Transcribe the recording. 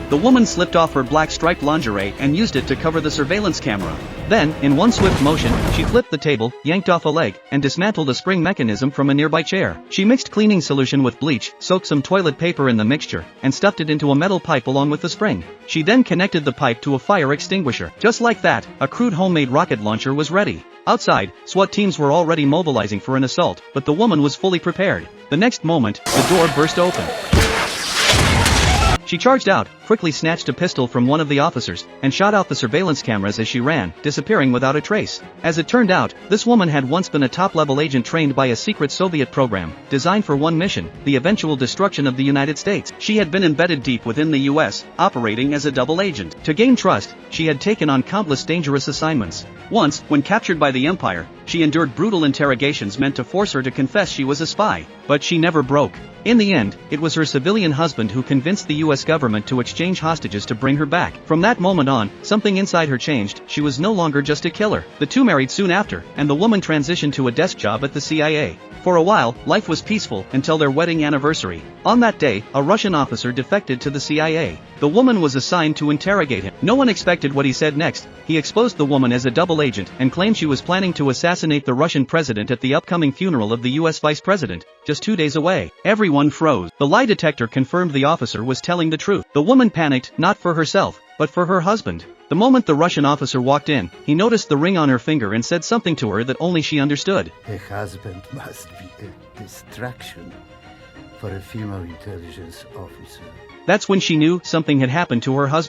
The woman slipped off her black striped lingerie and used it to cover the surveillance camera. Then, in one swift motion, she flipped the table, yanked off a leg, and dismantled a spring mechanism from a nearby chair. She mixed cleaning solution with bleach, soaked some toilet paper in the mixture, and stuffed it into a metal pipe along with the spring. She then connected the pipe to a fire extinguisher. Just like that, a crude homemade rocket launcher was ready. Outside, SWAT teams were already mobilizing for an assault, but the woman was fully prepared. The next moment, the door burst open. She charged out, quickly snatched a pistol from one of the officers, and shot out the surveillance cameras as she ran, disappearing without a trace. As it turned out, this woman had once been a top-level agent trained by a secret Soviet program, designed for one mission, the eventual destruction of the United States. She had been embedded deep within the US, operating as a double agent. To gain trust, she had taken on countless dangerous assignments. Once, when captured by the Empire, she endured brutal interrogations meant to force her to confess she was a spy. But she never broke. In the end, it was her civilian husband who convinced the US government to exchange hostages to bring her back. From that moment on, something inside her changed. She was no longer just a killer. The two married soon after, and the woman transitioned to a desk job at the CIA. For a while, life was peaceful until their wedding anniversary. On that day, a Russian officer defected to the CIA. The woman was assigned to interrogate him. No one expected what he said next. He exposed the woman as a double agent and claimed she was planning to assassinate the Russian president at the upcoming funeral of the US vice president, just 2 days away. Everyone froze. The lie detector confirmed the officer was telling the truth. The woman panicked, not for herself, but for her husband. The moment the Russian officer walked in, he noticed the ring on her finger and said something to her that only she understood. A husband must be a distraction for a female intelligence officer. That's when she knew something had happened to her husband.